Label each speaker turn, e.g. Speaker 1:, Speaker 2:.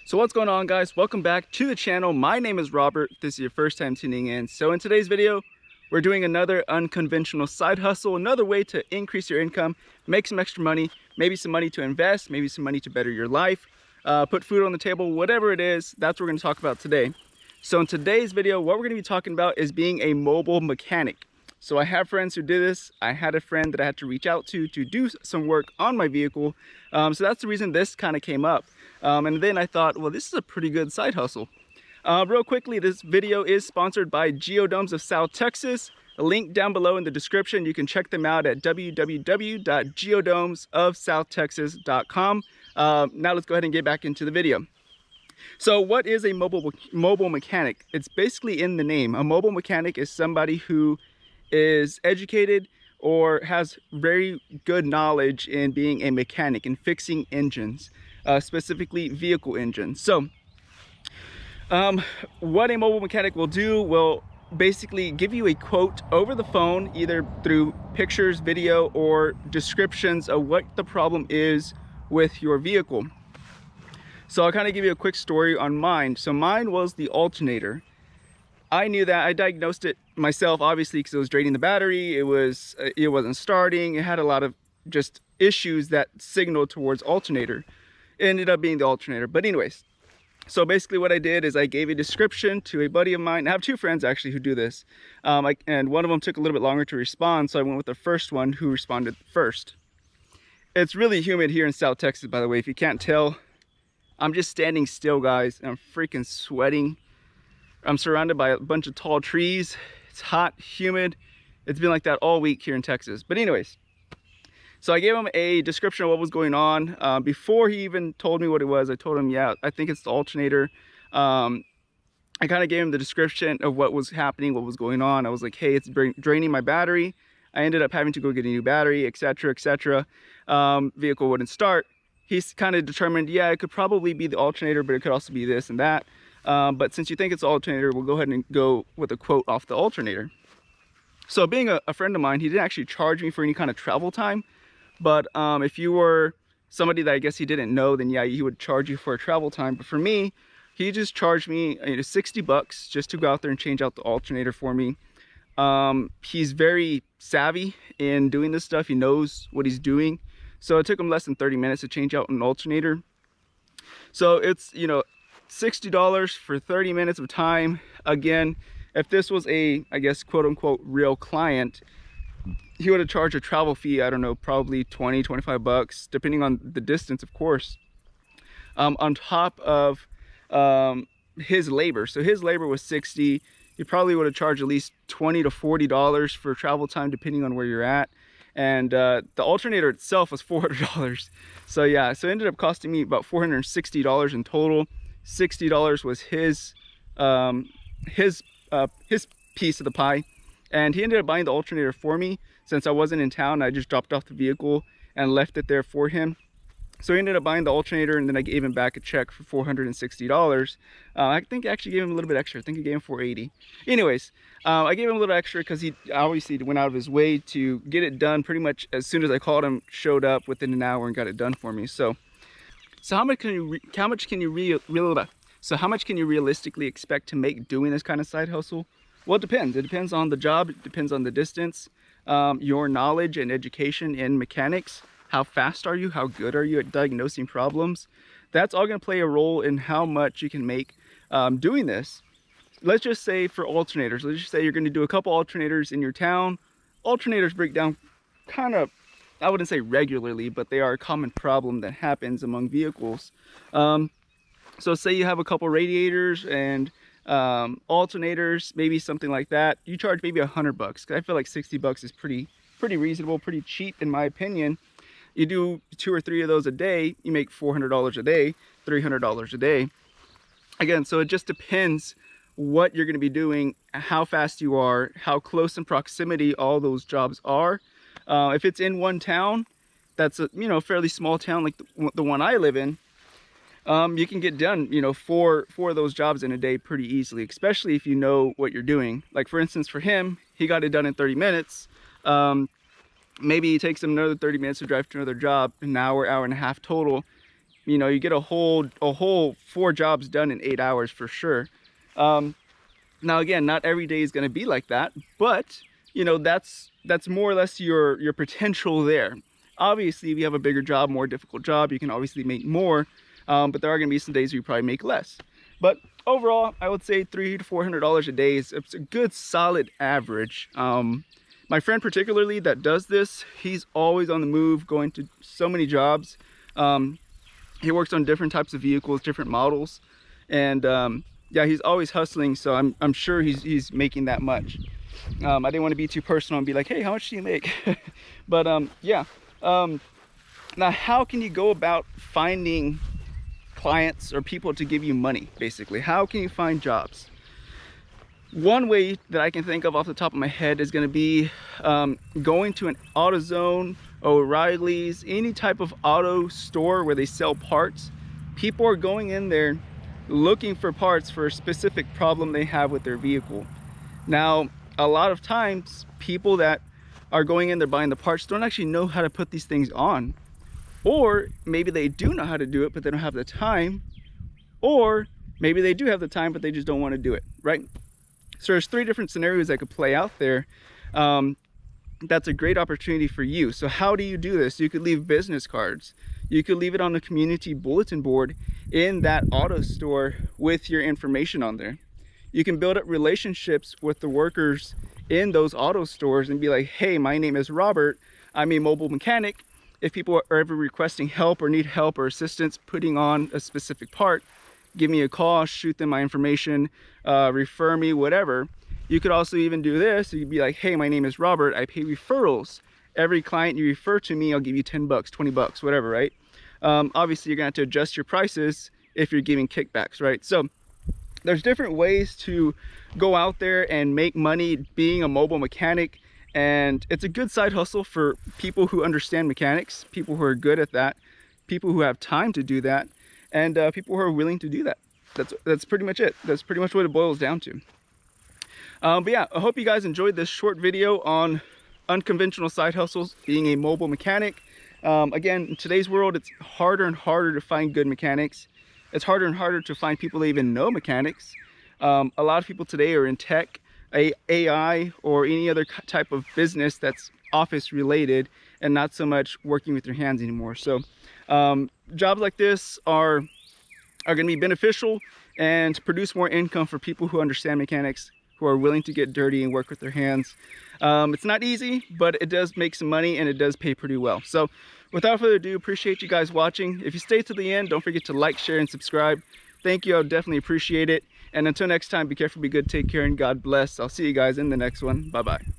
Speaker 1: So what's going on, guys? Welcome back to the channel. My name is Robert. If this is your first time tuning in. So in today's video, we're doing another unconventional side hustle, another way to increase your income, make some extra money, maybe some money to invest, maybe some money to better your life, put food on the table, whatever it is, that's what we're going to talk about today. So in today's video, what we're going to be talking about is being a mobile mechanic. So I have friends who did this. I had a friend that I had to reach out to do some work on my vehicle. So that's the reason this kind of came up. And then I thought, well, this is a pretty good side hustle. Real quickly, this video is sponsored by Geodomes of South Texas. A link down below in the description. You can check them out at www.geodomesofsouthtexas.com. Now let's go ahead and get back into the video. So what is a mobile mechanic? It's basically in the name. A mobile mechanic is somebody who is educated or has very good knowledge in being a mechanic and fixing engines, specifically vehicle engines. So what a mobile mechanic will do will basically give you a quote over the phone, either through pictures, video, or descriptions of what the problem is with your vehicle. So I'll kind of give you a quick story on mine. So mine was the alternator. I knew that. I diagnosed it myself, obviously, because it was draining the battery. It wasn't starting. It had a lot of just issues that signaled towards alternator. It ended up being the alternator. But anyways, so basically what I did is I gave a description to a buddy of mine. I have two friends actually who do this. And one of them took a little bit longer to respond. So I went with the first one who responded first. It's really humid here in South Texas, by the way. If you can't tell, I'm just standing still, guys. And I'm freaking sweating. I'm surrounded by a bunch of tall trees. It's hot, humid. It's been like that all week here in Texas. But anyways, so I gave him a description of what was going on. Before he even told me what it was, I told him, yeah, I think it's the alternator. I kind of gave him the description of what was happening, what was going on. I was like, hey, it's draining my battery. I ended up having to go get a new battery, etc., etc. Vehicle wouldn't start. He's kind of determined, yeah, it could probably be the alternator, but it could also be this and that. But since you think it's the alternator, we'll go ahead and go with a quote off the alternator. So being a friend of mine, he didn't actually charge me for any kind of travel time. But if you were somebody that I guess he didn't know, then yeah, he would charge you for a travel time. But for me, he just charged me $60 just to go out there and change out the alternator for me. He's very savvy in doing this stuff. He knows what he's doing. So it took him less than 30 minutes to change out an alternator. So it's, $60 for 30 minutes of time. Again, if this was a, I guess, quote unquote, real client, he would have charged a travel fee, I don't know, probably 20, 25 bucks, depending on the distance, of course, on top of his labor. So his labor was 60. He probably would have charged at least $20 to $40 for travel time, depending on where you're at. And the alternator itself was $400. So yeah, so it ended up costing me about $460 in total. $60 was his piece of the pie, and he ended up buying the alternator for me. Since I wasn't in town, I just dropped off the vehicle and left it there for him. So he ended up buying the alternator, and then I gave him back a check for $460. I think I actually gave him a little bit extra. I think I gave him $480. Anyways, I gave him a little extra because he obviously went out of his way to get it done pretty much as soon as I called him, showed up within an hour and got it done for me. So how much can you realistically expect to make doing this kind of side hustle? Well, it depends. It depends on the job. It depends on the distance, your knowledge and education in mechanics. How fast are you? How good are you at diagnosing problems? That's all going to play a role in how much you can make doing this. Let's just say for alternators, let's just say you're going to do a couple alternators in your town. Alternators break down kind of, I wouldn't say regularly, but they are a common problem that happens among vehicles. So say you have a couple radiators and alternators, maybe something like that. You charge maybe $100. I feel like $60 is pretty reasonable, pretty cheap in my opinion. You do 2 or 3 of those a day, you make $400 a day, $300 a day. Again, so it just depends what you're going to be doing, how fast you are, how close in proximity all those jobs are. If it's in one town, that's a fairly small town like the one I live in, you can get done 4 of those jobs in a day pretty easily, especially if you know what you're doing. Like for instance, for him, he got it done in 30 minutes. Maybe it takes him another 30 minutes to drive to another job, an hour, hour and a half total. you know, you get a whole 4 jobs done in 8 hours for sure. Now again, not every day is going to be like that, but you know, that's more or less your potential there. Obviously, if you have a bigger job, more difficult job, you can obviously make more, but there are going to be some days where you probably make less. But overall, I would say $300 to $400 a day is a good solid average. My friend particularly that does this, he's always on the move, going to so many jobs. He works on different types of vehicles, different models, and yeah, he's always hustling, so I'm sure he's making that much. I didn't want to be too personal and be like, hey, how much do you make? But yeah. Now, how can you go about finding clients or people to give you money, basically? How can you find jobs? One way that I can think of off the top of my head is going to be going to an AutoZone, O'Reilly's, any type of auto store where they sell parts. People are going in there looking for parts for a specific problem they have with their vehicle. Now, a lot of times, people that are going in there buying the parts don't actually know how to put these things on. Or maybe they do know how to do it, but they don't have the time. Or maybe they do have the time, but they just don't want to do it, right? So there's 3 different scenarios that could play out there. That's a great opportunity for you. So how do you do this? You could leave business cards. You could leave it on the community bulletin board in that auto store with your information on there. You can build up relationships with the workers in those auto stores and be like, hey, my name is Robert. I'm a mobile mechanic. If people are ever requesting help or need help or assistance putting on a specific part, give me a call, shoot them my information, refer me, whatever. You could also even do this. You'd be like, hey, my name is Robert. I pay referrals. Every client you refer to me, I'll give you 10 bucks, 20 bucks, whatever, right? Obviously, you're going to have to adjust your prices if you're giving kickbacks, right? So there's different ways to go out there and make money being a mobile mechanic. And it's a good side hustle for people who understand mechanics, people who are good at that, people who have time to do that, and people who are willing to do that. That's pretty much it. That's pretty much what it boils down to. But yeah, I hope you guys enjoyed this short video on unconventional side hustles, being a mobile mechanic. Again, in today's world, it's harder and harder to find good mechanics. It's harder and harder to find people that even know mechanics. A lot of people today are in tech, AI, or any other type of business that's office related and not so much working with your hands anymore. So jobs like this are going to be beneficial and produce more income for people who understand mechanics, who are willing to get dirty and work with their hands. It's not easy, but it does make some money and it does pay pretty well. So without further ado, appreciate you guys watching. If you stay to the end, don't forget to like, share, and subscribe. Thank you. I would definitely appreciate it. And until next time, be careful, be good, take care, and God bless. I'll see you guys in the next one. Bye-bye.